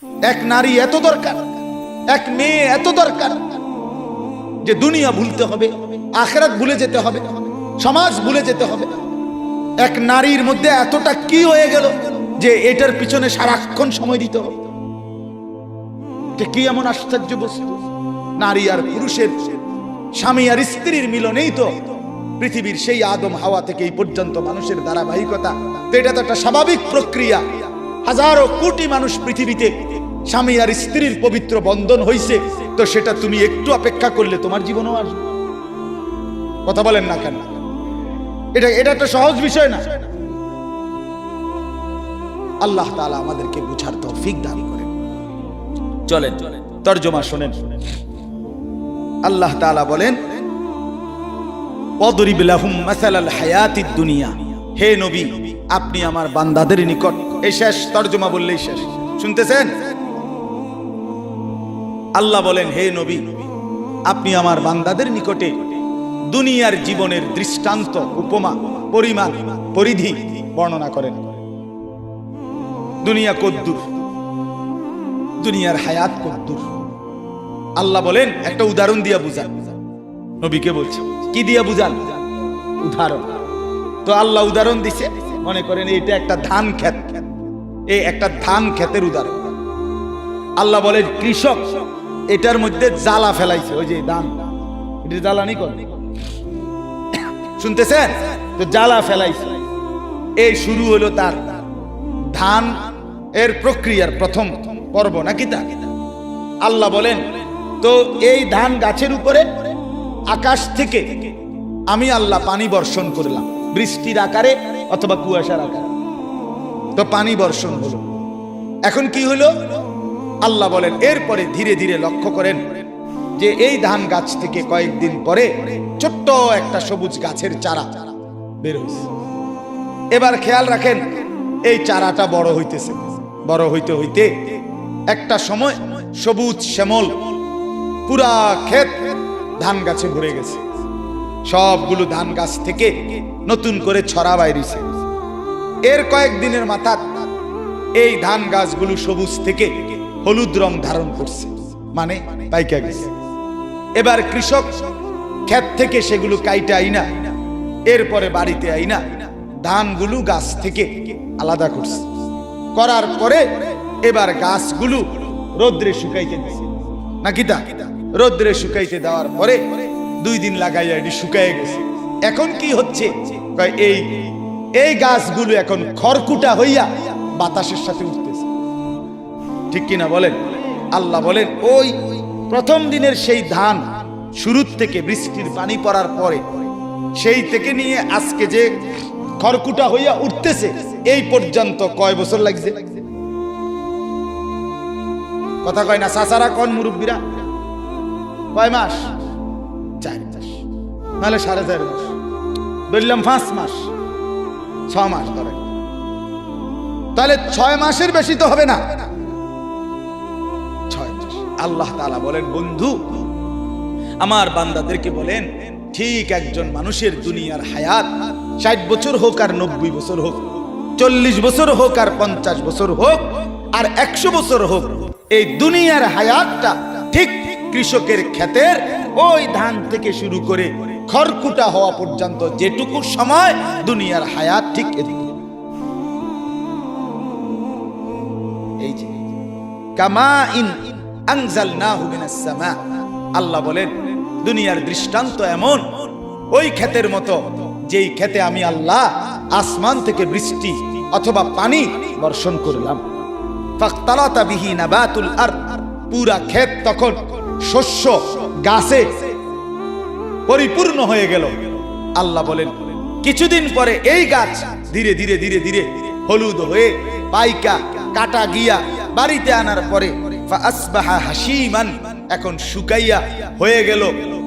এক নারী এত দরকার, এক মেয়ে এত দরকার যে দুনিয়া ভুলতে হবে, আখিরাত ভুলে যেতে হবে, সমাজ ভুলে যেতে হবে। এক নারীর মধ্যে এতটা কি হয়ে গেল যে এটার পিছনে সারাক্ষণ সময় দিতে হবে। এটা কি এমন আশ্চর্য বস্তু! নারী আর পুরুষের, স্বামী আর স্ত্রীর মিলনেই তো পৃথিবীর সেই আদম হাওয়া থেকে এই পর্যন্ত মানুষের ধারাবাহিকতা। তো এটা তো একটা স্বাভাবিক প্রক্রিয়া। হাজারো কোটি মানুষ পৃথিবীতে স্বামী আর স্ত্রীর পবিত্র বন্ধন হইছে, তো সেটা তুমি একটু অপেক্ষা করলে তোমার জীবনও আসবে। কথা বলেন না কেন? এটা একটা সহজ বিষয় না। আল্লাহ তাআলা আমাদেরকে বুঝার তৌফিক দান করেন। চলেন তরজমা শুনেন। আল্লাহ তাআলা বলেন, ওয়াদরিব লাহুম মাসালাল হায়াতিদ দুনিয়া। হে নবী, আপনি আমার বান্দাদের নিকট, এই শেষ তরজমা বললেই শেষ। শুনতেছেন? আল্লাহ বলেন, হে নবী, আপনি আমার বান্দাদের নিকটে দুনিয়ার জীবনের দৃষ্টান্ত, উপমা, পরিমাণ, পরিধি বর্ণনা করেন। দুনিয়া কদ্দুর, দুনিয়ার হায়াত কদ্দুর। আল্লাহ বলেন একটা উদাহরণ দিয়া বুঝান। নবীকে বলছে, কি দিয়া বুঝান? উদাহরণ। তো আল্লাহ উদাহরণ দিছে, মনে করেন এটা একটা ধান ক্ষেত, এই একটা ধান ক্ষেতের উদাহরণ। আল্লাহ বলেন কৃষক এটার মধ্যে জ্বালা ফেলাইছে, ওই যে ধান, এটা জ্বালানি করে, শুনতেছেন তো? জ্বালা ফেলাইছে। এই শুরু হলো তার ধান এর প্রক্রিয়ার প্রথম পর্ব, নাকি তা? আল্লাহ বলেন, তো এই ধান গাছের উপরে আকাশ থেকে আমি আল্লাহ পানি বর্ষণ করলাম, বৃষ্টির আকারে অথবা কুয়াশার আকারে। তো পানি বর্ষণ হলো। এখন কি হলো? আল্লাহ বলেন এরপরে ধীরে ধীরে লক্ষ্য করেন যে এই ধান গাছ থেকে কয়েকদিন পরে ছোট্ট একটা সবুজ গাছের চারা বের হয়েছে। এবার খেয়াল রাখেন, এই চারাটা বড় হইতেছে। বড় হইতে হইতে একটা সময় সবুজ শ্যামল পুরা ক্ষেত ধান গাছে ভরে গেছে। সবগুলো ধান গাছ থেকে নতুন করে ছড়া বাইরেছে। এর কয়েকদিনের মাথা এই ধান গাছগুলো সবুজ থেকে হলুদ রং ধারণ করছে, মানে পাইকা গেছে। এবার কৃষক ক্ষেত থেকে সেগুলো কাইটা আইনা এরপরে বাড়িতে আইনা ধানগুলো গাছ থেকে আলাদা করছে। করার পরে এবার গাছগুলো রোদ্রে শুকাইতে দিছে, নাকি তা? রোদ্রে শুকাইতে দেওয়ার পরে 2 দিন লাগাইয়া এটি শুকাইয়ে গেছে। এখন কি হচ্ছে? এই গাছগুলো এখন খড়কুটা হইয়া বাতাসের সাথে উঠতেছে, ঠিক কিনা বলেন? আল্লাহ বলেন ওই প্রথম দিনের সেই ধান শুরুর থেকে বৃষ্টির পানি পড়ার পরে সেই থেকে নিয়ে আজকে যে খড়কুটা হইয়া উঠতেছে, এই পর্যন্ত কয় বছর লাগছে? কথা কয় না চাচারা, কোন মুরব্বীরা? কয় মাস? 4 মাস, নাহলে 4.5 মাস, বললাম 5 মাস, 6 মাস ধরে। তাহলে 6 মাসের বেশি তো হবে না, 6 মাস। আল্লাহ তাআলা বলেন, বন্ধু আমার বান্দাদেরকে বলেন, ঠিক একজন মানুষের দুনিয়ার হায়াত 60 বছর হোক আর 90 বছর হোক, 40 বছর হোক আর 50 বছর হোক আর 100 বছর হোক, এই দুনিয়ার হায়াতটা ঠিক কৃষকের ক্ষেতের ওই ধান থেকে শুরু করে খড়কুটা হওয়া পর্যন্ত যেটুকু সময় দুনিয়ার হায়াত, ঠিক এদিকে। এই যে কামা ইন আনজালনাহু মিনাস সামা, আল্লাহ বলেন দুনিয়ার দৃষ্টান্ত এমন ওই ক্ষেতের মতো যেই ক্ষেতে আমি আল্লাহ আসমান থেকে বৃষ্টি অথবা পানি বর্ষণ করলাম। ফাখতালাতা বিহি নাবাতুল আরদ, পুরা ক্ষেত তখন শস্য গাছে পরিপূর্ণ হয়ে গেল। আল্লাহ বলেন কিছুদিন পরে এই গাছ ধীরে ধীরে ধীরে ধীরে হলুদ হয়ে পাইকা কাটা গিয়া বাড়িতে আনার পরে ফাসবাহা হাসিমান, এখন শুকাইয়া হয়ে গেল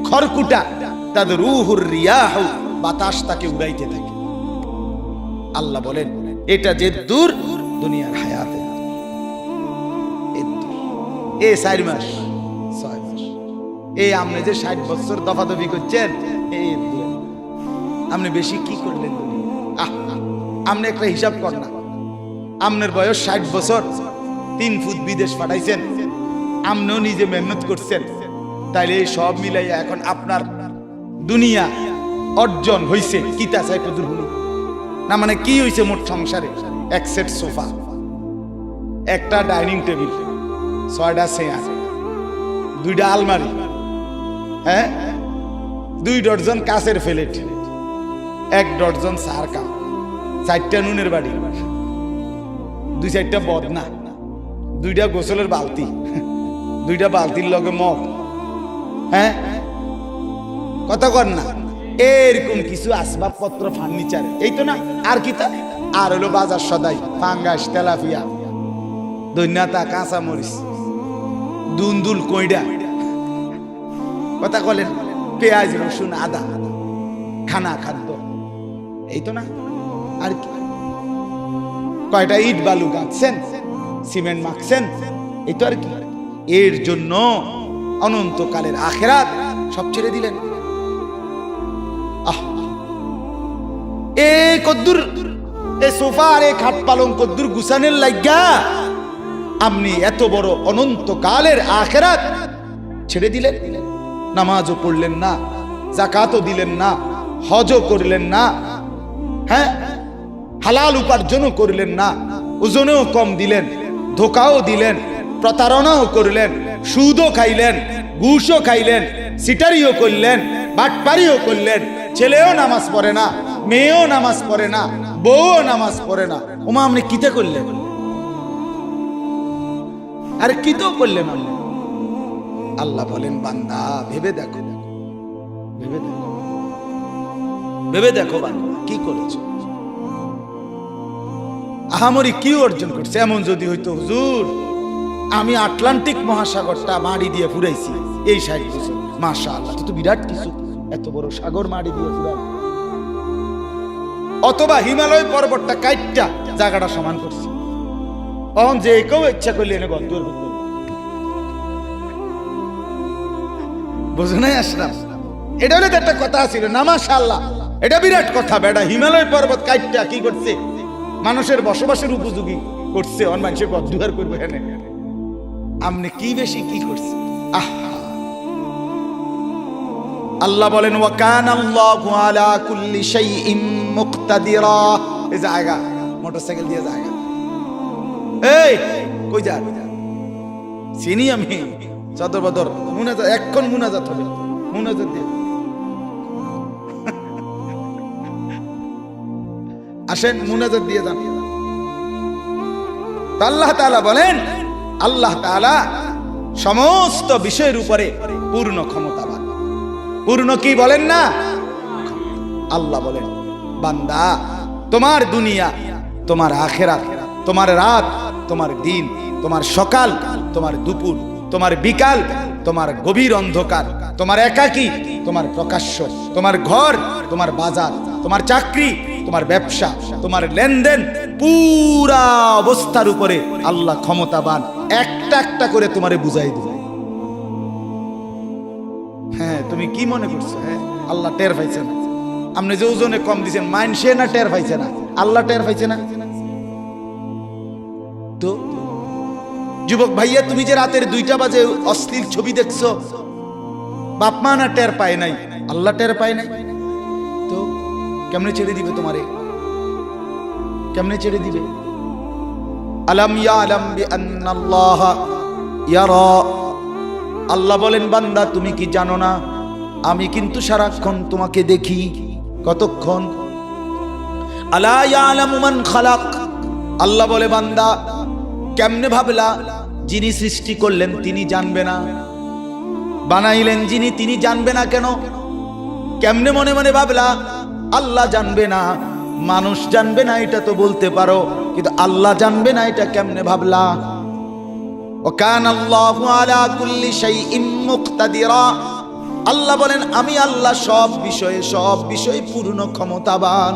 খড়কুটা। তাদরুহুর রিয়াহু, বাতাস তাকে উড়াইতে থাকে। আল্লাহ বলেন এটা যে দূর দুনিয়ার হায়াতে, এ 4 মাস 6 মাস, এই আপনি যে 60 বছর দফাদফি করছেন, এই আপনি বেশি কি করলেন? আপনি একটা হিসাব কর না, আপনার বয়স 60 বছর, 3 ফুট বিদেশ পাঠাইছেন, আপনিও নিজে মেহনত করছেন, তাইলে এই সব মিলাইয়া এখন আপনার দুনিয়া অর্জন হইছে কিতা চাই প্রদুরহুনি না, মানে কি হইছে মোট সংসারে? 1 সেট সোফা, 1টা ডাইনিং টেবিল, 6টা চেয়ার, 2টা আলমারি, হ্যাঁ, 2 ডজন কাঁচের প্লেট, 1 ডজন চার কাপ, 4টা নুনের বাড়ি, 2-4টা বদনা, 2টা গোসলের বালতি, 2টা বালতির লগে মগ, হ্যাঁ, কথা কর না, এরকম কিছু আসবাবপত্র, ফার্নিচার, এই তো না, আর কি তা? আর হলো বাজার সদাই, পাঙ্গাস, তেলাপিয়া, দৈন্যাতা, কাঁচা মরিচ, দুন্দুল, কইডা, কথা বলেন, পেঁয়াজ, রসুন, আদা, খানা খাদ্য, এই তো না, আর কি? কয়টা ইট বালু গাঁথছেন, সিমেন্ট মাখছেন, এই তো আর কি? এর জন্য অনন্তকালের আখিরাত সব ছেড়ে দিলেন। এ কদ্দুর এ সোফা আর এ খাট পালং কদ্দুর গুছানের লাগা আপনি এত বড় অনন্তকালের আখিরাত ছেড়ে দিলেন। নামাজও পড়লেন না, যাকাতও দিলেন না, হজও করলেন না, হ্যাঁ, হালাল উপার্জনও করলেন না, ওজনেও কম দিলেন, ধোকাও দিলেন, প্রতারণাও করলেন, সুদও খাইলেন, ঘুষও খাইলেন, সিটারিও করলেন, বাটপারিও করলেন, ছেলেও নামাজ পড়ে না, মেয়েও নামাজ পড়ে না, বউও নামাজ পড়ে না, ওমা আপনি কিতে করলেন? আর কিতেও করলেন? আল্লাহ বলেন, বান্দা ভেবে দেখো, ভেবে দেখো, ভেবে দেখো বান্দা কি করেছো, আহামরি কি অর্জন করছে। এমন যদি হইতো, হুজুর আমি আটলান্টিক মহাসাগরটা মাড়ি দিয়ে ফুরাইছি এই 60 বছর, মাশাআল্লাহ, তো বিরাট কিছু, এত বড় সাগর মাড়ি দিয়ে ফুরাই, অথবা হিমালয় পর্বতটা কাইটটা জায়গাটা সমান করছি, অহন যে কেউ ইচ্ছা করলে এনে গদ্দুর করতে, বুঝো নাই আসলাম? এটা হলে তো একটা কথা ছিল না, মাশাআল্লাহ, এটা বিরাট কথা। বেটা হিমালয় পর্বত কাইটটা কি করছে? মানুষের বসবাসের উপযোগী করছে, অন মানুষের গদ্দুর করবে। এনে আপনি কি বেশি কি করছে? আল্লাহ বলেন, ওয়া কানাল্লাহু আলা কুল্লি শাইইন মুকতাদিরা। এই জায়গা মোটরসাইকেল দিয়ে জায়গা, এই কই যা? চিনি আমি, সদর বদর মুনাজাত, এখন মুনাজাত হবে, মুনাজাত দিয়ে আসেন, মুনাজাত দিয়ে যান। আল্লাহ তাআলা বলেন, আল্লাহ তাআলা সমস্ত বিষয়ের উপরে পূর্ণ ক্ষমতাবান। পূর্ণ কি বলেন না? আল্লাহ বলেন, বান্দা তোমার দুনিয়া, তোমার আখিরাত, তোমার রাত, তোমার দিন, তোমার সকাল, তোমার দুপুর, তোমার বিকাল, তোমার গভীর অন্ধকার, তোমার একাকী, তোমার প্রকাশ্য, তোমার ঘর, তোমার বাজার, তোমার চাকরি, তোমার ব্যবসা, তোমার লেনদেন, পুরা অবস্থার উপরে আল্লাহ ক্ষমতাবান। একটা একটা করে তোমারে বুঝাই দিবে। হ্যাঁ, তুমি কি মনে করছো? হ্যাঁ, আল্লাহ টের পাইছে না? আপনি যে ওজনে কম দিচ্ছেন, মাইনসে না টের পাইছে না? আল্লাহ টের পাইছে না? তো যুবক ভাইয়া, তুমি যে রাতের 2টা বাজে অশ্লীল ছবি দেখছো, বাপ মা না টের পায় নাই? আল্লাহ টের পায় নাই? তো কেমনে ছেড়ে দিবে তোমারে? কেমনে ছেড়ে দিবে? আলাম ইয়ালাম বিআন্নাল্লাহ ইয়ারা। আল্লাহ বলেন, বান্দা তুমি কি জানো না, আমি কিন্তু সারাক্ষণ তোমাকে দেখি। কতক্ষণ? আলা ইয়ালামু মান খালাক। আল্লাহ বলে, বান্দা কেমনে ভাবলা যিনি সৃষ্টি করলেন তিনি জানবে না? বানাইলেন যিনি, তিনি জানবে না কেন? কেমনে মনে মনে ভাবলা আল্লাহ জানবে না, মানুষ জানবে না, এটা তো বলতে পারো, কিন্তু আল্লাহ জানবে না এটা কেমনে ভাবলা? ওয়া কানাল্লাহু আলা কুল্লি শাইইন মুকতাদিরা। আল্লাহ বলেন, আমি আল্লাহ সব বিষয়ে পূর্ণ ক্ষমতাবান।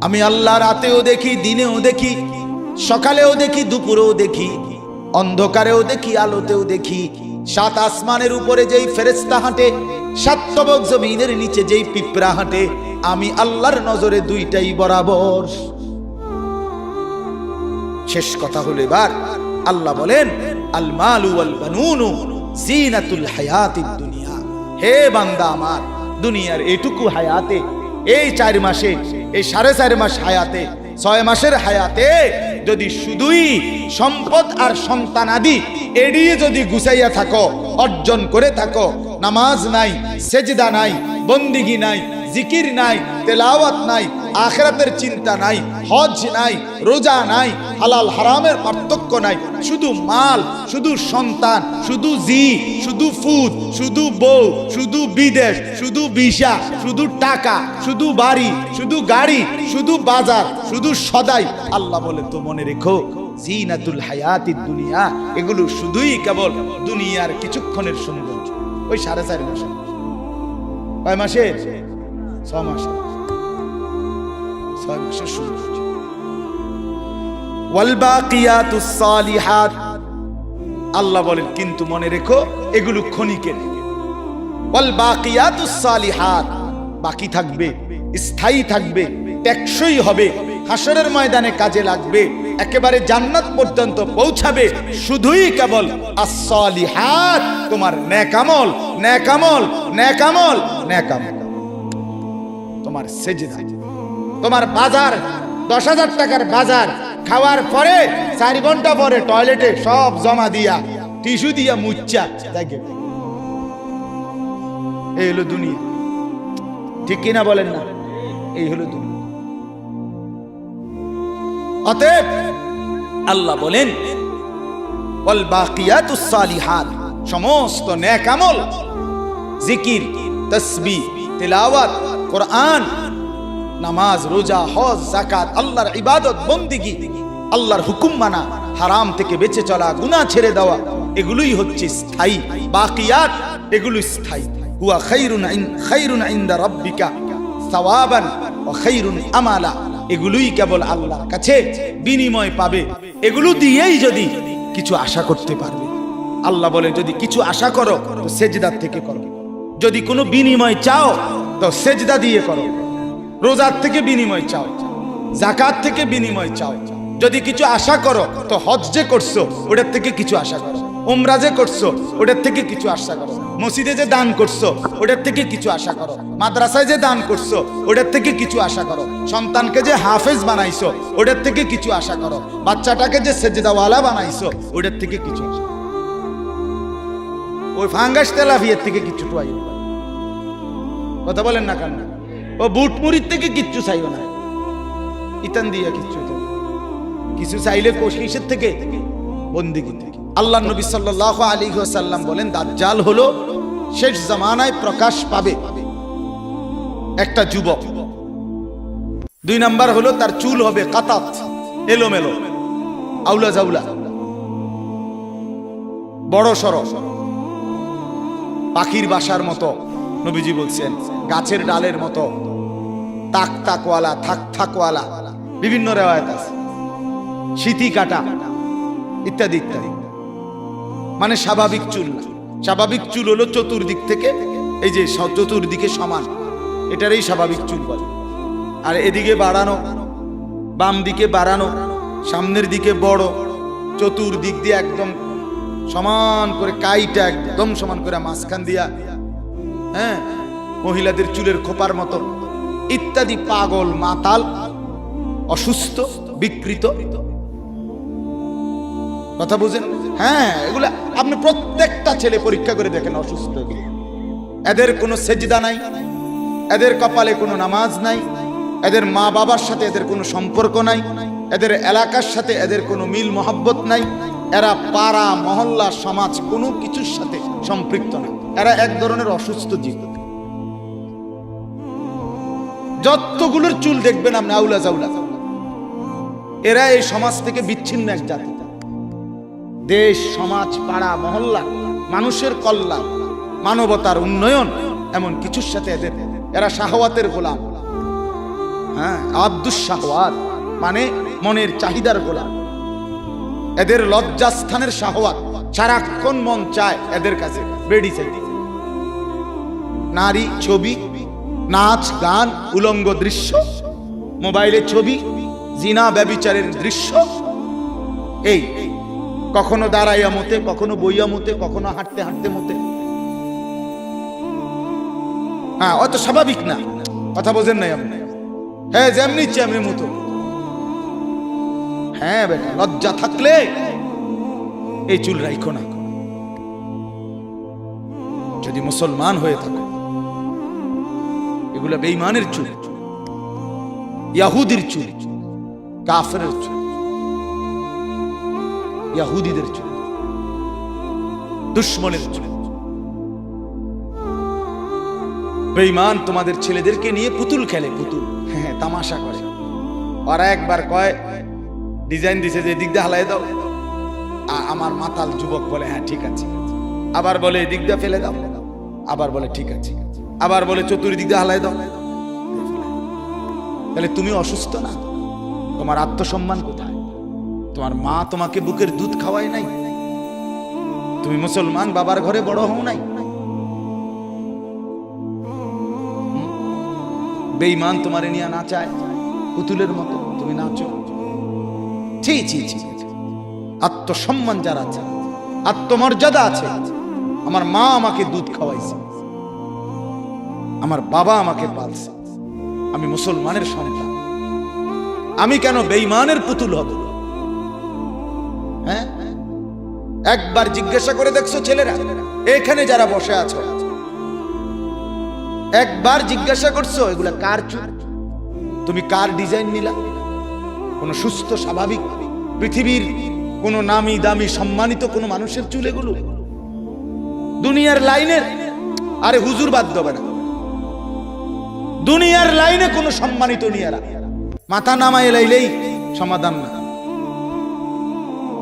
আমি আল্লাহ রাতেও দেখি, দিনেও দেখি, সকালেও দেখি, দুপুরেও দেখি, অন্ধকারেও দেখি, আলোতেও দেখি। 7 আসমানের উপরে যেই ফেরেশতা হাঁটে, 7 তবক জমিনের নিচে যেই পিঁপড়া হাঁটে, আমি আল্লাহর নজরে 2টাই বরাবর। শেষ কথা হলো, এবার আল্লাহ বলেন আল মালু ওয়াল বানুনু জিনাতুল হায়াতিদ দুনিয়া। হে বান্দা আমার, দুনিয়ার এইটুকু হায়াতে, এই 4 মাসে, এই 4.5 মাস হায়াতে, 6 মাসের হায়াতে যদি শুধুই সম্পদ আর সন্তান আদি এড়িয়ে যদি গুছাইয়া থাকো, অর্জন করে থাকো, নামাজ নাই, সেজদা নাই, বন্দিগি নাই, জিকির নাই, তেলাওয়াত নাই, আখিরাতের চিন্তা নাই, হজ নাই, রোজা নাই, হালাল হারামের পার্থক্য নাই, শুধু মাল, শুধু সন্তান, শুধু শুধু ফুদ, শুধু বউ, শুধু বিদেশ, শুধু ভিসা, শুধু টাকা, শুধু বাড়ি, শুধু গাড়ি, শুধু বাজার, শুধু সদাই। আল্লাহ বলে তো মনে রেখো জিনাতুল হায়াতিদ দুনিয়া, এগুলো শুধুই কেবল দুনিয়ার কিছুক্ষণের সৌন্দর্য। ওই 4.5 মাসে, কয় মাসে? 6 মাসে, 6 মাসের সৌন্দর্য। ওয়াল বাকিয়াতুস সালিহাত, আল্লাহ বলেন কিন্তু মনে রেখো এগুলো ক্ষণিকের। ওয়াল বাকিয়াতুস সালিহাত, বাকি থাকবে, স্থায়ী থাকবে, টেকসই হবে, হাসরের ময়দানে কাজে লাগবে, একেবারে জান্নাত পর্যন্ত পৌঁছাবে, শুধুই কেবল আস-সালিহাত, তোমার নেক আমল, নেক আমল, নেক আমল, নেক আমল। তোমার সেজদা, তোমার বাজার, 10,000 টাকার বাজার খাওয়ার পরে 4 ঘন্টা পরে টয়লেটে সব জমা দিয়া, টিস্যু দিয়া মুচ্ছা দেখে, এই হলো দুনিয়া। ঠিক কিনা বলেন না? এই হলো দুনিয়া। অতএব আল্লাহ বলেন ওয়াল বাকিয়াতুস সালিহাত, সমস্ত নেক আমল, জিকির, তাসবিহ, তিলাওয়াত, কোরআন, নামাজ, রোজা, হজ, যাকাত, আল্লাহর ইবাদত, বন্দেগী, আল্লাহর হুকুম মানা, হারাম থেকে বেঁচে চলা, গুনাহ ছেড়ে দেওয়া, এগুলোই হচ্ছে স্থায়ী। বাকিয়াত এগুলো স্থায়ী। হুয়া খায়রুন ইনদা রাব্বিকা সাওয়াবান ওয়া খায়রুন আমালা, এগুলোই কেবল আল্লাহর কাছে বিনিময় পাবে। এগুলো দিয়েই যদি কিছু আশা করতে পারবে। আল্লাহ বলে যদি কিছু আশা করো তো সেজদার থেকে করো, যদি কোনো বিনিময় চাও তো সেজদা দিয়ে করো, রোজার থেকে বিনিময় চাও, যাকাত থেকে বিনিময় চাও, যদি কিছু আশা করো তো হজ যে করছো ওটার থেকে কিছু আশা করো, উমরা যে করছো ওটার থেকে কিছু আশা করো, মসজিদে যে দান করছো ওটার থেকে কিছু আশা করো, মাদ্রাসায় যে দান করছো ওটার থেকে কিছু আশা করো, সন্তানকে যে হাফেজ বানাইছো ওটার থেকে কিছু আশা করো, বাচ্চাটাকে যে সেজদাওয়ালা বানাইছো ওটার থেকে কিছু আশা করো। ওই ফাঙ্গাস তেলাফিয়ার থেকে কিছু টুয়াই, কথা বলেন না কেন? ও বুট মুড়ির থেকে কিচ্ছু চাইও না, ইতান দিয়া কিচ্ছু, কিছু চাইলে কোশিশের থেকে, বন্দেগী থেকে। আল্লাহ নবী সাল্লাল্লাহু আলাইহি ওয়াসাল্লাম বলেন দাজ্জাল হলো শেষ জামানায় প্রকাশ পাবে একটা যুবক। 2 নাম্বার হলো তার চুল হবে কাতাত, এলোমেলো, আউলা জাউলা, বড় সড়, পাখির বাসার মতো, নবীজি বলছেন গাছের ডালের মতো, তাক তাকওয়ালা, থাক থাকওয়ালা, বিভিন্ন রিওয়ায়াত আছে, শীতি কাটা ইত্যাদি ইত্যাদি। মানে স্বাভাবিক চুল না। স্বাভাবিক চুল হলো চতুর্দিক থেকে, এই যে চতুর্দিকে সমান, এটারই স্বাভাবিক চুল বলে। আর এদিকে বাড়ানো, বাম দিকে বাড়ানো, সামনের দিকে বড়, চতুর্দিক দিয়ে একদম সমান করে, কাইটা একদম সমান করে মাঝখান দিয়া, হ্যাঁ, মহিলাদের চুলের খোপার মতো ইত্যাদি। পাগল, মাতাল, অসুস্থ, বিকৃত, কথা বুঝেন? হ্যাঁ, এগুলা আপনি প্রত্যেকটা ছেলে পরীক্ষা করে দেখেন, অসুস্থ। এদের কোনো সেজদা নাই, এদের কপালে কোনো নামাজ নাই, এদের মা বাবার সাথে এদের কোনো সম্পর্ক নাই, এদের এলাকার সাথে এদের কোনো মিল মহব্বত নাই, এরা পাড়া মহল্লা সমাজ কোনো কিছুর সাথে সম্পৃক্ত না। এরা এক ধরনের অসুস্থ জীব। যতগুলোর চুল দেখবেন আপনি আউলা জাউলা, এরা এই সমাজ থেকে বিচ্ছিন্ন এক জাতি। দেশ, সমাজ, পাড়া মহল্লা, মানুষের কল্যাণ, মানবতার উন্নয়ন, এমন কিছুর সাথে এদের, এরা শাহওয়াতের গোলাম। হ্যাঁ, আব্দুস শাহওয়াত মানে মনের চাহিদার গোলাম। এদের লজ্জাস্থানের শাহওয়াত, সারাক্ষণ মন চায় এদের কাছে বেড়ি চাই, নারী, ছবি, নাচ, গান, উলঙ্গ দৃশ্য, মোবাইলে ছবি, জিনা ব্যভিচারের দৃশ্য, এই কখনো দাঁড়াইয়া মতে, কখনো বইয়া মতে, কখনো হাঁটতে হাঁটতে মতে। হ্যাঁ, অত স্বাভাবিক না, কথা বোঝেন নাই আপনি? হ্যাঁ, যেমনি ইচ্ছে এমনি মতো। হ্যাঁ বেটা, লজ্জা থাকলে এই চুল রাখো না। যদি মুসলমান হয়ে থাকো, এগুলা বেঈমানের চুল, ইয়াহুদির চুল, কাফেরের চুল, ইয়াহুদিদের চুল, দুশ্মনের চুল। বেঈমান তোমাদের ছেলেদেরকে নিয়ে পুতুল খেলে, পুতুল, হ্যাঁ, তামাশা করে। ওরা একবার কয়, ডিজাইন দিছে যে দিক দিয়ে হালাই দাও, আমার মাতাল যুবক বলে হ্যাঁ ঠিক আছে, আবার বলে এদিক দিয়ে ফেলে দাও, আবার বলে ঠিক আছে, আবার বলে চতুর্দিক দিয়ে হালাই দাও। তাহলে তুমি অসুস্থ না? তোমার আত্মসম্মান কোথায়? তোমার মা তোমাকে বুকের দুধ খাওয়ায় নাই? তুমি মুসলমান বাবার ঘরে বড় হও নাই? বেঈমান তোমারে নিয়ে নাচায় পুতুলের মতো, তুমি নাচো। ছি ছি ছি। আত্মসম্মান যার আছে, আত্মমর্যাদা আছে, আমার মা আমাকে দুধ খাওয়াইছে, আমার বাবা আমাকে পালছে, আমি মুসলমানের সন্তান, আমি কেন বেঈমানের পুতুল হব? হ্যাঁ, একবার জিজ্ঞাসা করে দেখছো ছেলেরা, এখানে যারা বসে আছো, একবার জিজ্ঞাসা করছো এগুলা কার চুল? তুমি কার ডিজাইন নিলা? কোন সুস্থ স্বাভাবিক পৃথিবীর কোন নামি দামি সম্মানিত কোন মানুষের চুল এগুলো? দুনিয়ার লাইনের, আরে হুজুর বাদ দেবে না, দুনিয়ার লাইনে কোন সম্মানিত নিয়ারা মাথা নামায় এলাইলেই সমাধান না।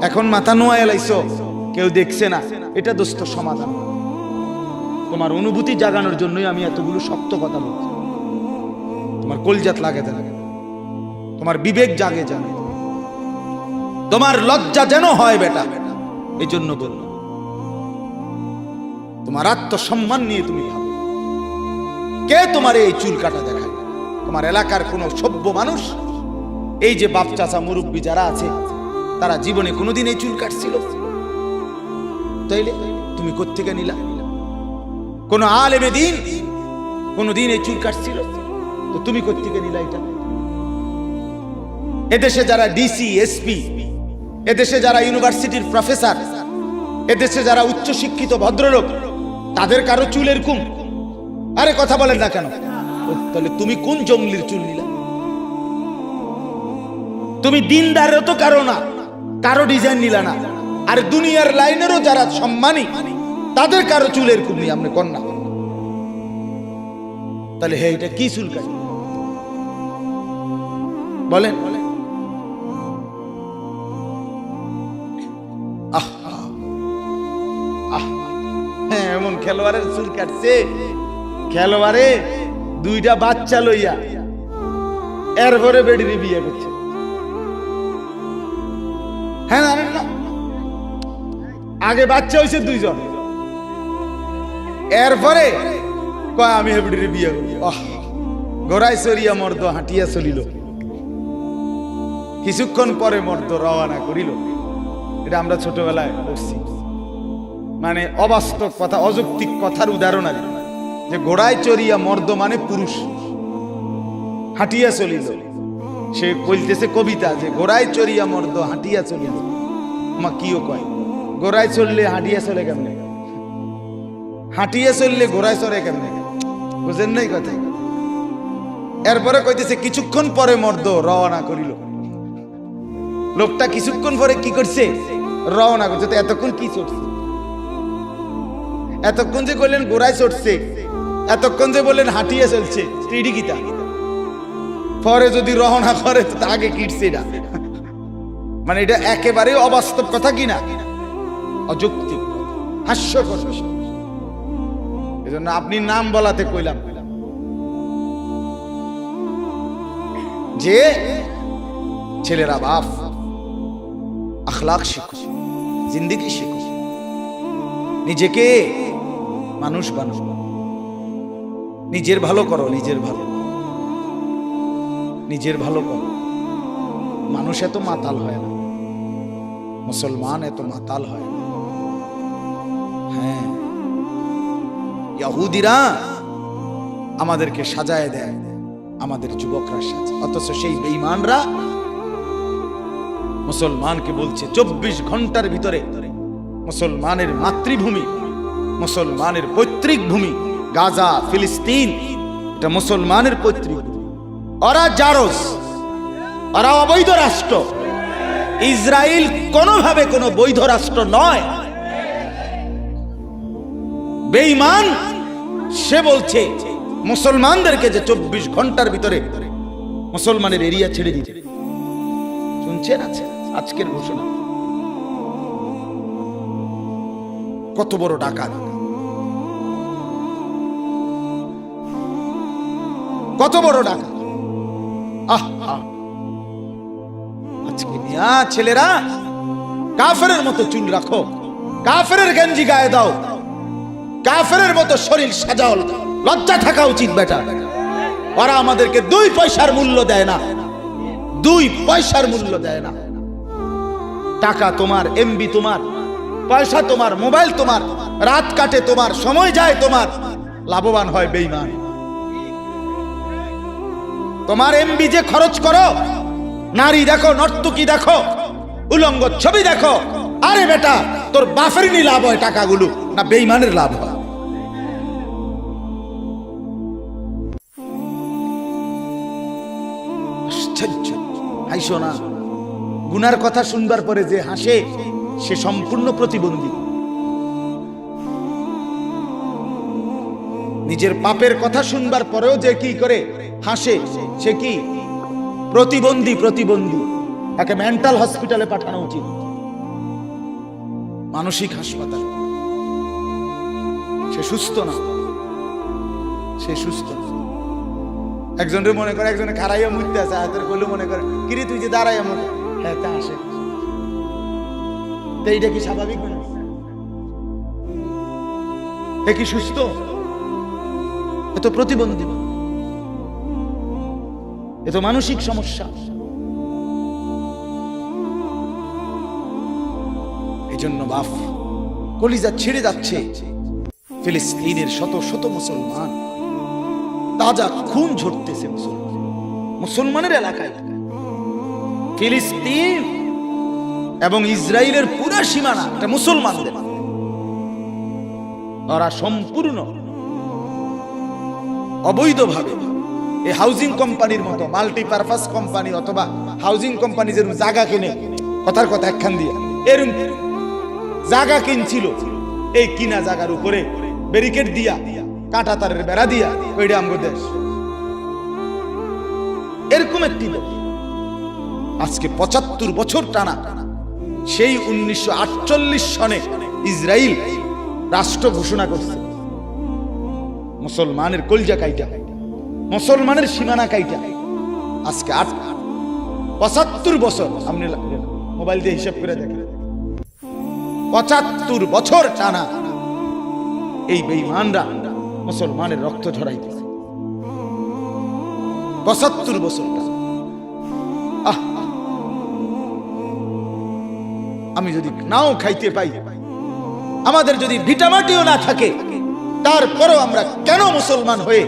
এখন মাথা নোয়া এলাইছো, কেউ দেখছে না, এটা দোস্ত সমাধান। তোমার অনুভূতি জাগানোর জন্যই আমি এতগুলো শক্ত কথা বলছি। তোমার কলজাত লাগে যেন, তোমার বিবেক জাগে যেন, তোমার লজ্জা যেন হয় বেটা, এই জন্য বলল। তোমার আত্মসম্মান নিয়ে তুমি ভাবো, কে তোমার এই চুল কাটা দেখায়? তোমার এলাকার কোন সভ্য মানুষ, এই যে বাপ চাচা মুরব্বী যারা আছে, তারা জীবনে কোনোদিন এই চুল কাটছিল? তাইলে তুমি কোত্থেকে নিলা? কোন আলেমে দিন কোনদিন এই চুল কাটছিল? তো তুমি কোত্থেকে নিলা এটা? এদেশে যারা ডিসি, এসপি, এদেশে যারা ইউনিভার্সিটির প্রফেসর, এদেশে যারা উচ্চ শিক্ষিত ভদ্রলোক, তাদের কারো চুল এরকম? আরে কথা বলেন না কেন? তাহলে তুমি কোন জঙ্গলির চুল নিলা? তুমি দিনদারেরও তো কারো না, কারো ডিজাইন নিলা না। আর দুনিয়ার লাইনেরও যারা সম্মানী, তাদের কারো চুল এরকম নিয়ে আপনি কন্যা। তাহলে হে, এটা কি চুল কাটি বলেন? হ্যাঁ, এমন খেলোয়াড়ের চুল কাটছে, খেলোয়াড়ে দুইটা বাচ্চা লইয়া এরপরে বেডিরে বিয়ে করছে। হ্যাঁ, না, আগে বাচ্চা হয়েছে দুইজন, এরপরে কয় আমি হেবড়িরে বিয়ে করি। ঘোড়ায় চড়িয়া মর্দ হাঁটিয়া চলিল, কিছুক্ষণ পরে মর্দ রওনা করিল। এটা আমরা ছোটবেলায় পড়ছি, মানে অবাস্তব কথা, অযৌক্তিক কথার উদাহরণ আর যে ঘোড়ায় চড়িয়া মর্দ মানে পুরুষ, হাঁটিয়া চলিল। সে বলতেছে কবিতা যে ঘোড়ায় চড়িয়া মর্দ হাঁটিয়া চলিল। মা কিও কয়, ঘোড়ায় চললে হাঁটিয়া চলে কেমনে? হাঁটিয়া চললে ঘোড়ায় চড়ে কেমনে? বুঝেন নাই কথা? এরপরে কইতেছে কিছুক্ষণ পরে মর্দ রওনা করিল। লোকটা কিছুক্ষণ পরে কি করছে? রওনা করছে। তো এতক্ষণ কি চড়ছে? এতক্ষণ যে বললেন ঘোড়ায় চড়ছে, এতক্ষণ যে বললেন হাঁটিয়ে চলছে, স্ত্রী গীতা পরে যদি রওনা করে তো আগে কিটছে। এটা মানে এটা একেবারে অবাস্তব কথা কিনা, অযৌক্তিক, হাস্যকর বিষয়। এই জন্য আপনি নাম বলাতে কইলাম যে ছেলেরা বাপ আখলাক শিখো, জিন্দেগি শিখো, নিজেকে মানুষ বানাও, নিজের ভালো করো, নিজের ভালো করো। মানুষ এত মাতাল হয় না, মুসলমান এত মাতাল হয়। হ্যাঁ, ইহুদিরা আমাদেরকে সাজায় দেয়, আমাদের যুবকরা সাজায়, অথচ সেই বেঈমানরা মুসলমানকে বলছে 24 ঘন্টার ভিতরে মুসলমানের মাতৃভূমি, মুসলমানের পৈতৃক ভূমি গাজা, ফিলিস্তিন, এটা মুসলমানের পৈতৃক ভূমি। ওরা জারজ, ওরা অবৈধ রাষ্ট্র। ইসরায়েল কোনোভাবে কোনো বৈধ রাষ্ট্র নয়। বেঈমান সে বলছে মুসলমানদেরকে যে 24 ঘন্টার ভিতরে মুসলমানের এরিয়া ছেড়ে দিতে। শুনছেন আজকের ঘোষণা? কত বড় ডাকাত, কত বড় ডাকাত! আজকে মিয়া ছেলেরা কাফেরের মতো চুল রাখো, কাফেরের গেঞ্জি গায়ে দাও, কাফেরের মতো শরীর সাজাও, লজ্জা থাকা উচিত বেটা। ওরা আমাদেরকে 2 পয়সার মূল্য দেয় না, 2 পয়সার মূল্য দেয় না। টাকা তোমার, এমবি তোমার, পয়সা তোমার, মোবাইল তোমার, রাত কাটে তোমার, সময় যায় তোমার, লাভবান হয় বেঈমান। তোমার এমবি যে খরচ করো, নারী দেখো, নর্তকী দেখো, উলঙ্গ ছবি দেখো, আরে বেটা তোর বাফেরই লাভ হয় টাকাগুলো, না বেঈমানের লাভ হয়? হাসো না। গুনার কথা শুনবার পরে যে হাসে সে সম্পূর্ণ প্রতিবন্ধী। নিজের পাপের কথা শুনবার পরেও যে কি করে হাসে সে কি প্রতিবন্ধী। প্রতিবন্ধী তাকে মেন্টাল হসপিটালে পাঠানো উচিত, মানসিক হাসপাতাল। সে সুস্থ না, সে সুস্থ না। একজনের মনে করে একজনে খারাইয়া মুখতে আছে, হাতের কইলে মনে করে কিরে তুই যে দাঁড়াইয়া মনে, হ্যাঁ তা আসে। এইটা কি স্বাভাবিক না? এ কি সুস্থ? এ তো প্রতিবন্ধী, এ তো মানসিক সমস্যা। এই জন্য বাপ কলিজা ছিঁড়ে যাচ্ছে। ফিলিস্তিনের শত শত মুসলমান, তাজা খুন ঝরতেছে মুসলমানের এলাকায়। ফিলিস্তিন এবং ইসরায়েলের পুরা সীমানা এটা মুসলমানদের। ওরা সম্পূর্ণ অবৈধভাবে এই হাউজিং কোম্পানির মতো মাল্টিপারপাস কোম্পানি অথবা হাউজিং কোম্পানি যেরকম জায়গা কিনে, কথার কথা একখান দিয়া এরকম জায়গা কিনছিল, এই কিনা জায়গার উপরে ব্যারিকেড দিয়া, কাঁটা তারের বেড়া দিয়া, ওইটা আমাদের দেশ। এরকম একটি দেশ আজকে 75 বছর টানা, সেই 1948 সনে ইসরায়েল রাষ্ট্র ঘোষণা করছে। মুসলমানের কলজা কাইটা, মুসলমানের সীমানা কাইটা আজকে 75 বছর। আপনি মোবাইল দিয়ে হিসাব করে দেখেন, 75 বছর টানা এই বেঈমানরা মুসলমানের রক্ত ঝরাইতেছে। 75 বছর টানা। আমি যদি নাও খাইতে পাই, আমাদের যদি ভিটামাটিও না থাকে, তারপরেও আমরা কেন মুসলমান হয়ে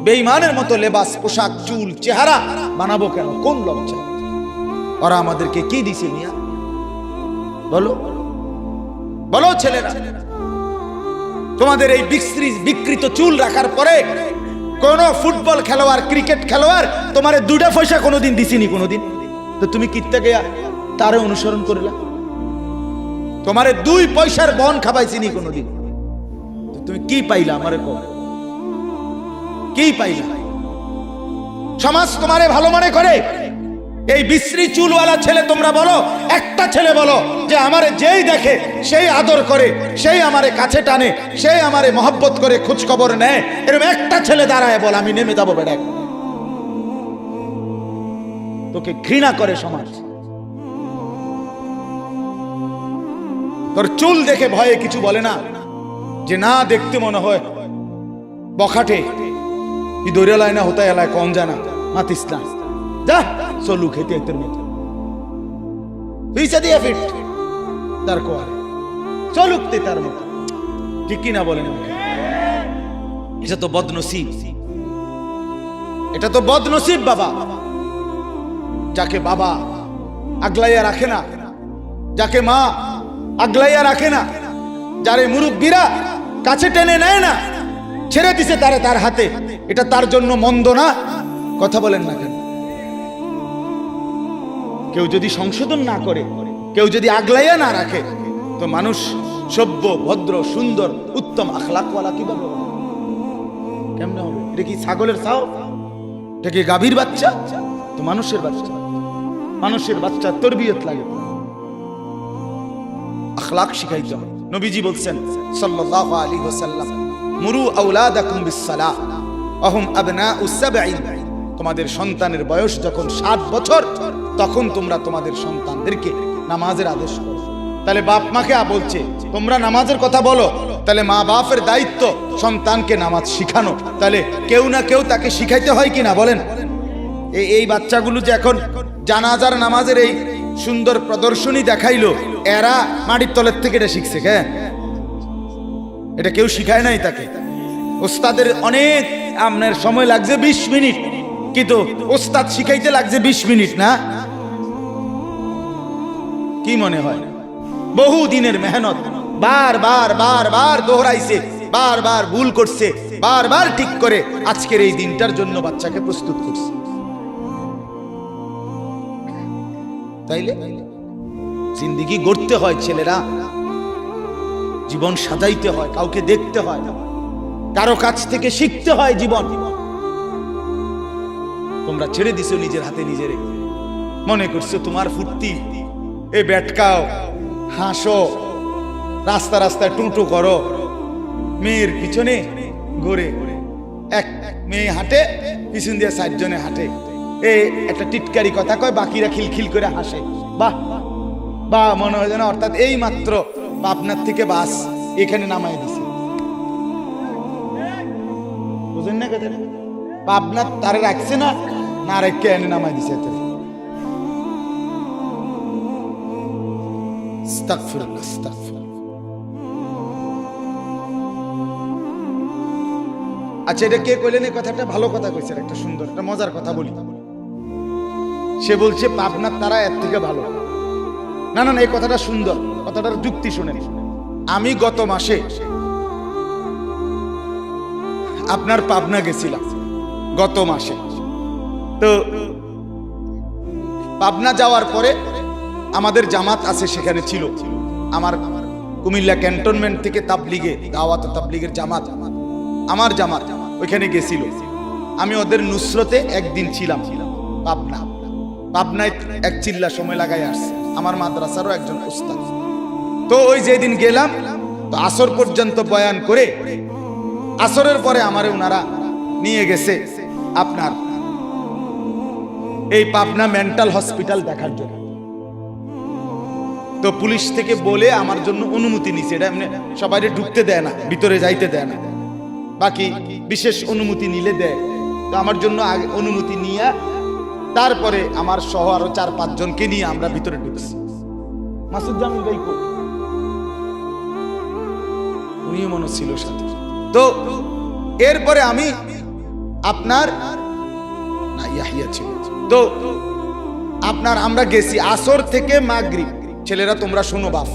বেঈমানের মতো লেবাস, পোশাক, চুল, চেহারা বানাবো কেন? কোন লজ্জা? ওরা আমাদেরকে কি দিছে মিয়া? বলো বলো ছেলেরা, তোমাদের এই বিকৃত চুল রাখার পরে কোন ফুটবল খেলোয়াড়, ক্রিকেট খেলোয়াড় তোমার 2টা পয়সা কোনোদিন দিছিনি? কোনোদিন তো তুমি কিত্তে গিয়া তারে অনুসরণ করলা? তোমারে 2 পয়সার বন খাবাইছিনি কোনোদিন? তুমি কি পাইলা? আমারে কও, কি পাইলা? সমাজ তোমারে ভালো মনে করে। এই বিশ্রী চুলওয়ালা ছেলে তোমরা বলো, একটা ছেলে বলো যে আমারে যেই দেখে সেই আদর করে, সেই আমারে কাছে টানে, সেই আমারে মহব্বত করে, খোঁজ খবর নেয়। এরকম একটা ছেলে দাঁড়ায় বল আমি নেমে যাবো বেটা। তোকে ঘৃণা করে সমাজ। তোর চুল দেখে ভয়ে কিছু বলে না, যে না দেখতে মনে হয় বখাটে, কি দৌড়ে লায় না হতে এলায় কম জানা মাতিস না, যা চলু খেতে তোর মতো। তার কোয়ারে, চলুক তে তার মতো। ঠিক কিনা বলেন? এটা তো বদনসিব, এটা তো বদনসিব বাবা, যাকে বাবা আগলাইয়া রাখে না, যাকে মা আগলাইয়া রাখে না, যারে মুরব্বীরা কাছে টেনে নেয় না, ছেড়ে দিছে তারে তার হাতে, এটা তার জন্য মন্দ না? কথা বলেন না কেন? কেউ যদি সংশোধন না করে, কেউ যদি আগলাইয়া না রাখে, তো মানুষ সভ্য, ভদ্র, সুন্দর, উত্তম আখলাকওয়ালা কিভাবে হবে? কেমনে হবে? এটা কি ছাগলের ছাও? এটা কি গাভীর বাচ্চা? তো মানুষের বাচ্চা, মানুষের বাচ্চা তরবিয়ত লাগে, আখলাক শিখাইতে হবে। নবীজি বলছেন সাল্লাল্লাহু আলাইহি ওয়াসাল্লাম, মুরু আওলাদাকুম বিসসালাহ ওয়া হুম আবনাউ সাবঈন, তোমাদের সন্তানের বয়স যখন 7 বছর, তখন তোমরা তোমাদের সন্তানদেরকে নামাজের আদেশ করো। তাহলে বাপ মাকে বলছে তোমরা নামাজের কথা বলো, তাহলে মা বাপের দায়িত্ব সন্তানকে নামাজ শিখানো। তাহলে কেউ না কেউ তাকে শিখাইতে হয় কিনা বলেন? এই বাচ্চাগুলো যে এখন জানাজার নামাজের এই সুন্দর প্রদর্শনী দেখাইলো, এরা মাটির তলের থেকে এটা শিখছে। হ্যাঁ, এটা কেউ শিখায় নাই তাকে। ওস্তাদের অনেক আপনার সময় লাগছে 20 মিনিট, কিন্তু ওস্তাদ শিখাইতে লাগছে 20 মিনিট না? কি মনে হয়? বহু দিনের মেহনত, বারবার বারবার দোহরাইছে, বারবার ভুল করছে, বারবার ঠিক করে আজকের এই দিনটার জন্য বাচ্চাকে প্রস্তুত করছে। তাইলে জিন্দেগি গড়তে হয় ছেলেরা, জীবন সাজাইতে হয়, কাউকে দেখতে হয়, কারো কাছ থেকে শিখতে হয় জীবন। তোমরা ছেড়ে দিছো নিজের হাতে নিজেরে, মনে করছো তোমার ফুর্তি, এ ব্যাটকাও, হাসো, রাস্তা রাস্তায় টুঁটু করো, মেয়ের পিছনে ঘুরে, এক মেয়ে হাঁটে, পিছন দিয়ে 4 জনে হাঁটে, এ একটা টিটকারি কথা কয়, বাকিরা খিলখিল করে হাসে। বাহ বা মনে হয় যেন অর্থাৎ এই মাত্র আপনার থেকে বাস এখানে নামাই দিছে। বুঝেন না কথা? আপনার তারে রাখছে না, না রেখে এনে নামাই দিছে। আস্তাগফিরুল্লাহ, আস্তাগফিরুল্লাহ। আচ্ছা, এটা কে কইলেন এই কথাটা? ভালো কথা কইছেন, একটা সুন্দর, একটা মজার কথা বলি। সে বলছে পাবনার তারা এর থেকে ভালো। না না না, এই কথাটা সুন্দর, কথাটার যুক্তি শুনেন। আমি গত মাসে আপনার পাবনা গেছিলাম, গত মাসে। তো পাবনা যাওয়ার পরে আমাদের জামাত আছে, সেখানে ছিল আমার কুমিল্লা ক্যান্টনমেন্ট থেকে তাবলিগে, দাওয়াত তাবলিগের জামাত, আমার জামাত ওইখানে গেছিল। আমি ওদের নুসরতে একদিন ছিলাম পাবনায়, এক চিল্লা সময় লাগাই আসছে, আমার মাদ্রাসারও একজন উস্তাদ। তো ওই যেদিন গেলাম, তো আসর পর্যন্ত বয়ান করে, আসরের পরে আমারে ওনারা নিয়ে গেছে আপনার এই পাবনা মেন্টাল হসপিটাল দেখার জন্য। তো পুলিশ থেকে বলে আমার জন্য অনুমতি নিছে, এটা এমনি সবাই ঢুকতে দেয় না, ভিতরে যাইতে দেয় না, বাকি বিশেষ অনুমতি নিলে দেয়। তো আমার জন্য আগে অনুমতি নিয়ে তারপরে আমার সহ আরো 4-5 জনকে নিয়ে আমরা ভিতরে ঢুকছি। মাসুদ জামিল ভাই উনিও মনে ছিল সাথে। তো এরপরে আমি আপনার না ইয়াহিয়া ছিল। তো আপনার আমরা গেছি আসর থেকে মাগরিব। ছেলেরা তোমরা শোনো, বাপ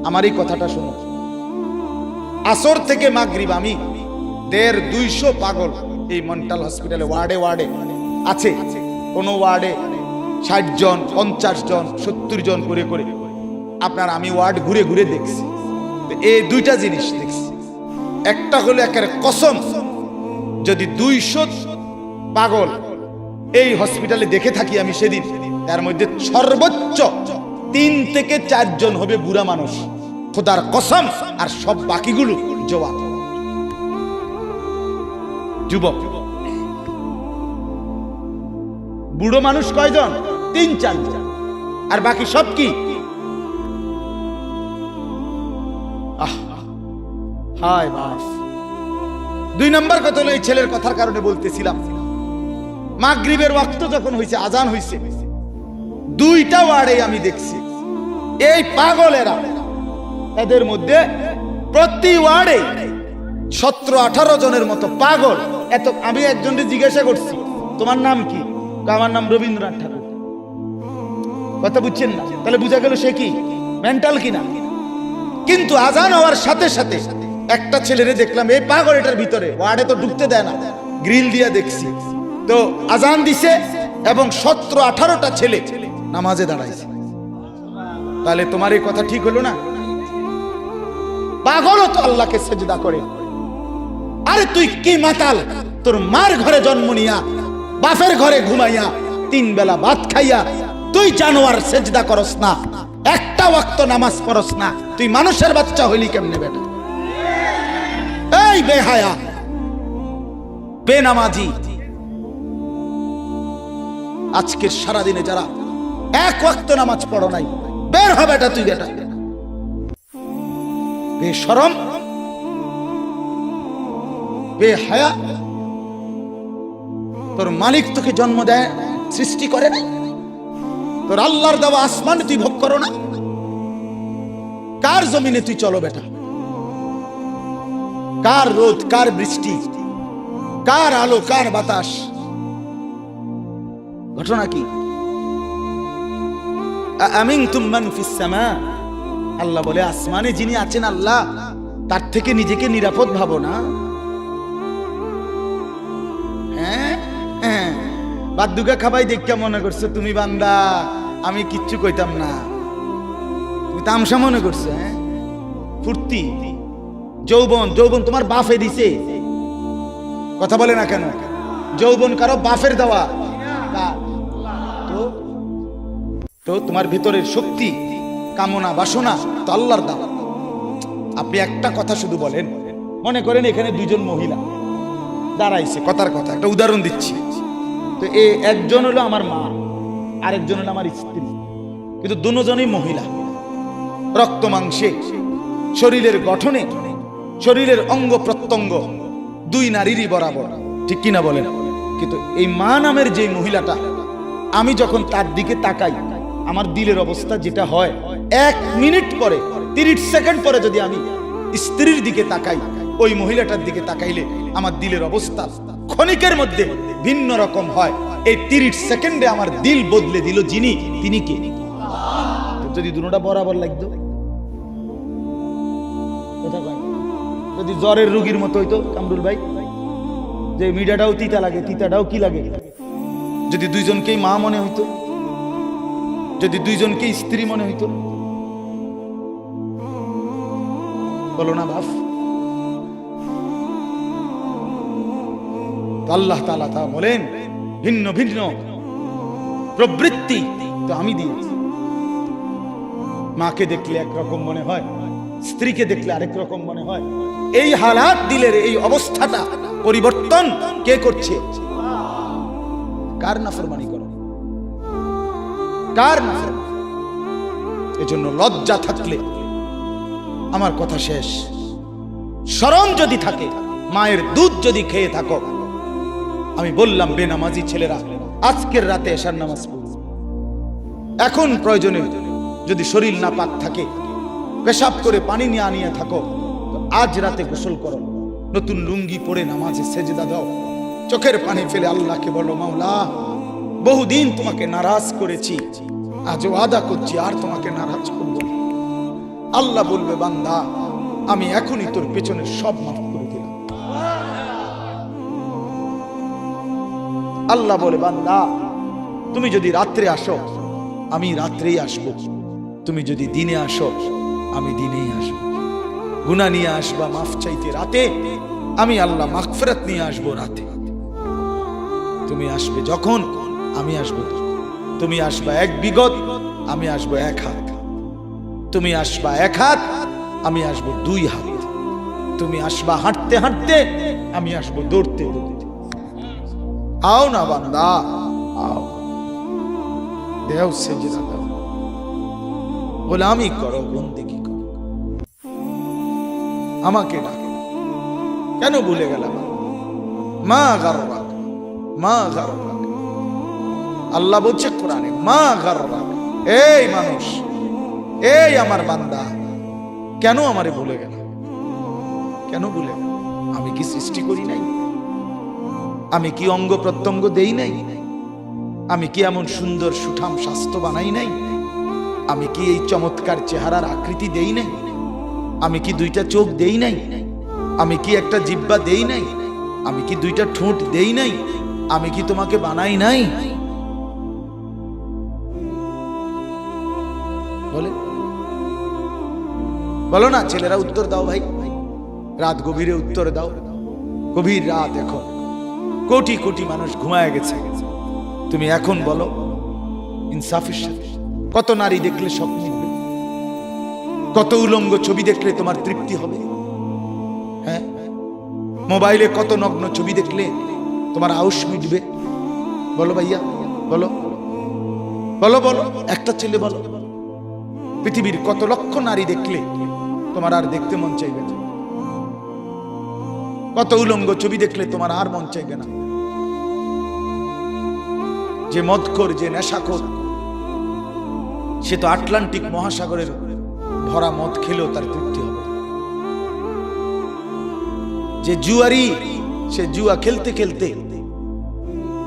আমার এই কথাটা শোনো। আসর থেকে মাগরিব আমি 150-200 পাগল এই মেন্টাল হসপিটালে ওয়ার্ডে ওয়ার্ডে আছে। কোন ওয়ার্ডে 60 জন, 50 জন, 70 জন করে করে আপনার আমি ওয়ার্ড ঘুরে ঘুরে দেখছি। এই দুইটা জিনিস দেখছি। একটা হলো একের কসম, যদি 200 পাগল এই হসপিটালে দেখে থাকি আমি সেদিন, তার মধ্যে সর্বোচ্চ 3 থেকে 4 জন হবে বুড়া মানুষ, খোদার কসম। আর সব বাকিগুলো জওয়ান যুবক। বুড়ো মানুষ কয়জন? 3-4 জন। আর বাকি সব কি? হায় বাস। 2 নম্বর কথা হলো, এই ছেলের কথার কারণে বলতেছিলাম, মাগরিবের ওয়াক্ত যখন হয়েছে, আজান হয়েছে, 2টা ওয়ার্ডে আমি দেখছি এই পাগলেরা, এদের মধ্যে প্রতি ওয়ার্ডে 17-18 জনের মতো পাগল। এত আমি একজনকে জিজ্ঞাসা করছি, তোমার নাম কি? আমার নাম রবীন্দ্রনাথ ঠাকুর। কথা বুঝছেন না? তাহলে বুঝা গেল সে কি মেন্টাল কিনা। কিন্তু আজান হওয়ার সাথে সাথে একটা ছেলেরে দেখলাম এই পাগলেটার ভিতরে, ওয়ার্ডে তো ঢুকতে দেয় না, গ্রিল দিয়ে দেখছি তো আজান দিছে এবং 17-18টা ছেলে নামাজে দাঁড়াইছে। তাহলে তোমার এই কথা ঠিক হলো না? পাগলও তো আল্লাহকে সেজদা করে। আরে তুই কি মাতাল, তোর মার ঘরে জন্ম নিয়া বাপের ঘরে ঘুমাইয়া 3 বেলা ভাত খাইয়া তুই জানোয়ার সেজদা করস না, একটা ওয়াক্ত নামাজ পড়স না, তুই মানুষের বাচ্চা হইলি কেমনে বেটা? এই বেহায়া বেনামাজি, আজকের সারাদিনে যারা এক ওয়াক্ত নামাজ পড়ো নাই, বের হবে এটা তুই বেটা। বেশরম বেহায়া, তোর মালিক তোকে জন্ম দেয়, সৃষ্টি করে না? তোর আল্লাহর দেওয়া আসমান তুই ভোগ করো না? কার জমিনে তুই চলো বেটা? কার রোদ, কার বৃষ্টি, কার আলো, কার বাতাস? ঘটনা কি? আমিনতুম মান ফিস সামা, আল্লাহ বলে আসমানে যিনি আছেন আল্লাহ, তার থেকে নিজেকে নিরাপদ ভাবো না? হ্যাঁ, বাদুকা খাবাই দেখা মনে করছো তুমি বান্দা, আমি কিচ্ছু কইতাম না, তুমি তামসা মনে করছো? হ্যাঁ, ফুর্তি যৌবন, যৌবন তোমার বাপে দিছে। কথা বলে না কেন? যৌবন কারো বাপের দেওয়া? তো তোমার ভিতরের শক্তি, কামনা, বাসনা তো আল্লাহর দেওয়া। আপনি একটা কথা শুধু বলেন, মনে করেন এখানে 2 জন মহিলা দাঁড়াইছে, কথার কথা একটা উদাহরণ দিচ্ছি, তো একজন হলো আমার মা, আরেকজন হলো আমার স্ত্রী, কিন্তু দুজনই মহিলা, রক্ত মাংসে, শরীরের গঠনে, শরীরের অঙ্গ প্রত্যঙ্গ 2 নারীরই বরাবর, ঠিক কিনা বলেন? কিন্তু এই মা নামের যে মহিলাটা, আমি যখন তার দিকে তাকাই, আমার দিলের অবস্থা যেটা হয়, 1 মিনিট পরে 30 সেকেন্ড পরে যদি আমি স্ত্রীর দিকে তাকাই, ওই মহিলাটার দিকে তাকাইলে আমার দিলের অবস্থা ক্ষণিকের মধ্যে ভিন্ন রকম হয়। এই 30 সেকেন্ডে আমার দিল বদলে দিল যিনি, তিনি কে? যদি দুটোটা বরাবর লাগতো, যদি জ্বরের রোগীর মতো হইতো কামরুল ভাই, যে মিঠাটাও তিতা লাগে, তিতাটাও কি লাগে, যদি 2 জনকেই মা মনে হইতো, যদি 2 জনকেই স্ত্রী মনে হইতো, বলো না বাপ? আল্লাহ তাআলা তা বলেন, ভিন্ন ভিন্ন প্রবৃত্তি তো আমি দিয়েছি। মাকে দেখলে একরকম মনে হয়, স্ত্রীকে দেখলে আরেক রকম মনে হয়। এই হালাত, দিলের এই অবস্থাটা পরিবর্তন কে করছে? কার নাফরমানি করো? কার নাফরমানি? এজন্য লজ্জা থাকলে, আমার কথা শেষ, শরম যদি থাকে, মায়ের দুধ যদি খেয়ে থাকো, আমি বললাম বেনামাজি ছেলেরা আজকের রাতে এশার নামাজ পড়ো। এখন প্রয়োজনে যদি শরীর না পাক থাকে, পেশাব করে পানি নিয়ে আনিয়ে থাকো, তো আজ রাতে গোসল করো, নতুন লুঙ্গি পরে নামাজে সেজদা দাও, চোখের পানি ফেলে আল্লাহকে বলো, মাওলা বহুদিন তোমাকে নারাজ করেছি, আজ ওয়াদা করছি আর তোমাকে নারাজ করব না। আল্লাহ বলবে, বান্দা আমি এখনই তোর পেছনের সব মাফ করে দিলাম। আল্লাহ বলে, বান্দা তুমি যদি রাত্রে আসো, আমি রাত্রেই আসবো, তুমি যদি দিনে আসো, আমি দিনেই আসবো। গুনাহ নিয়ে আসবা মাফ চাইতে রাতে, আমি আল্লাহ মাগফিরাত নিয়ে আসবো রাতে। তুমি আসবে যখন, আমি আসবো তখন। তুমি আসবা 1 বিগত, আমি আসবো 1 হাত। তুমি আসবা 1 হাত, আমি আসবো 2 হাত। তুমি আসবা হাঁটতে হাঁটতে, আমি আসবো দৌড়তে দৌড়তে। আও না বান্দা, আও, দেও সেজদা দাও, গোলামি করো, বন্দেগী করো, আমাকে ডাকো। কেন ভুলে গেলাম? মা গাররাক, মা গাররাক। আল্লাহ বলছে কোরআনে, মা গাররাক, এই মানুষ এই আমার বান্দা, কেন আমারে ভুলে গেল? কেন ভুলে গেল? আমি কি সৃষ্টি করি নাই? আমি কি অঙ্গ প্রত্যঙ্গ দেই নাই? আমি কি এমন সুন্দর সুঠাম স্বাস্থ্য বানাই নাই? আমি কি এই চমৎকার চেহারার আকৃতি দেই নাই? আমি কি দুইটা চোখ দেই নাই? আমি কি একটা জিহ্বা দেই নাই? আমি কি দুইটা ঠোঁট দেই নাই? আমি কি তোমাকে বানাই নাই? বলে বলো না ছেলেরা, উত্তর দাও ভাই। রাত গভীরে উত্তর দাও। গভীর রাত, এখন কোটি কোটি মানুষ ঘুমায় গেছে। তুমি এখন বলো ইনসাফের সাথে, কত নারী দেখলে স্বপ্ন মিলবে? কত উলঙ্গ ছবি দেখলে তোমার তৃপ্তি হবে? হ্যাঁ, মোবাইলে কত নগ্ন ছবি দেখলে তোমার আউশ মিটবে? বলো ভাইয়া, বলো বলো বলো, একটা ছেলে বলো। পৃথিবীর কত লক্ষ নারী দেখলে তোমার আর দেখতে মন চাইবে না? কত উলঙ্গ ছবি দেখলে তোমার আর মন চাইবে না? যে মদখোর, যে নেশাখোর, সে তো আটলান্টিক মহাসাগরের ভরা মদ খেলেও তার তৃপ্তি হবে। যে জুয়ারি, সে জুয়া খেলতে খেলতে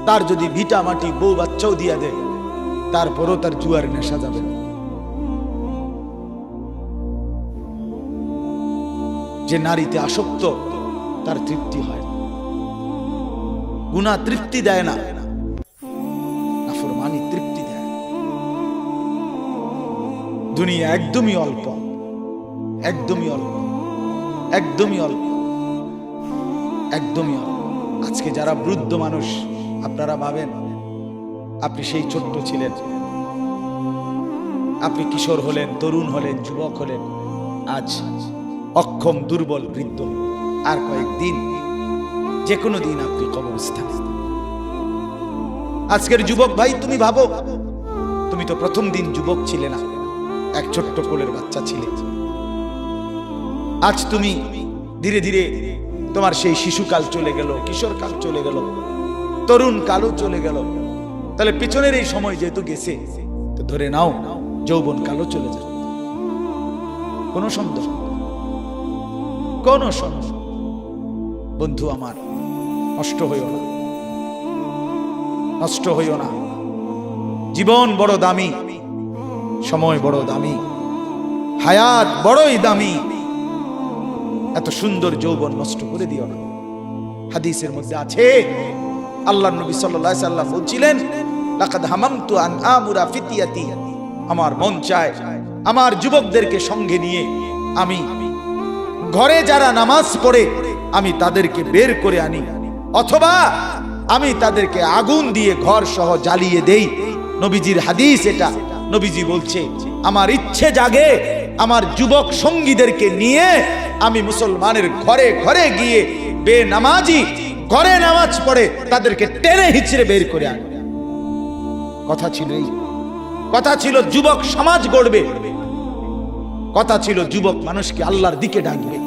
তার যদি ভিটা মাটি বউ বাচ্চাও দিয়া দেয়, তারপরও তার জুয়ার নেশা যাবে না। যে নারীতে আসক্ত, তার তৃপ্তি হয় না। গুনাহ তৃপ্তি দেয় না, নাফরমানি তৃপ্তি দেয়। দুনিয়া একদমই অল্প, একদমই অল্প, একদমই অল্প, একদমই অল্প। আজকে যারা বৃদ্ধ মানুষ, আপনারা ভাবেন আপনি সেই ছোট্ট ছিলেন, আপনি কিশোর হলেন, তরুণ হলেন, যুবক হলেন, আজ অক্ষম, দুর্বল, বৃদ্ধ। আর কয়েকদিন, যে কোনো দিন আপনি কবরস্থানে। আজকের যুবক ভাই, তুমি ভাবো, তুমি তো প্রথম দিন যুবক ছিলে না, এক ছোট্ট কোলের বাচ্চা ছিলে। আজ তুমি ধীরে ধীরে তোমার সেই শিশুকাল চলে গেল, কিশোরকাল চলে গেল, তরুণ কালও চলে গেল। তাহলে পিছনের এই সময় যেহেতু গেছে, তো ধরে নাও যৌবন কালও চলে যাবে। কোনো সন্দেহ, কোনো সন্দেহ। বন্ধু আমার, নষ্ট হইও না, নষ্ট হইও না। জীবন বড় দামি, সময় বড় দামি, হায়াত বড়ই দামি। এত সুন্দর যৌবন নষ্ট করে দিও না। হাদিসের মধ্যে আছে, আল্লাহর নবী সাল্লাল্লাহু আলাইহি সাল্লাম বলছিলেন, লাকাদ হামামতু আন আমুরা ফিতিয়াতি, আমার মন চায় আমার যুবকদেরকে সঙ্গে নিয়ে আমি ঘরে যারা নামাজ পড়ে আমি তাদেরকে বের করে আনি, অথবা আমি তাদেরকে আগুন দিয়ে ঘর সহ জ্বালিয়ে দেই। নবীজির হাদিস এটা। নবীজি বলছে, আমার ইচ্ছে জাগে আমার যুবক সঙ্গীদেরকে নিয়ে আমি মুসলমানের ঘরে ঘরে গিয়ে বেনামাজি ঘরে নামাজ পড়ে তাদেরকে টেনে হিচড়ে বের করে আনি। কথা ছিল এই, কথা ছিল যুবক সমাজ গড়বে, কথা ছিল যুবক মানুষকে আল্লাহর দিকে ডাকবে,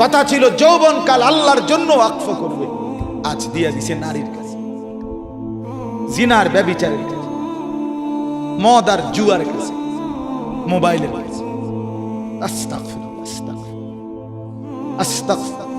কথা ছিল যৌবনকাল আল্লাহর জন্য ওয়াকফ করবে। আজ দিয়া দিছে নারীর কাছে, জিনার, ব্যভিচারের কাছে, মদ আর জুয়ার কাছে, মোবাইলের কাছে। আস্তাগফিরুল্লাহ, আস্তাগফিরুল্লাহ, আস্তাগফিরুল্লাহ।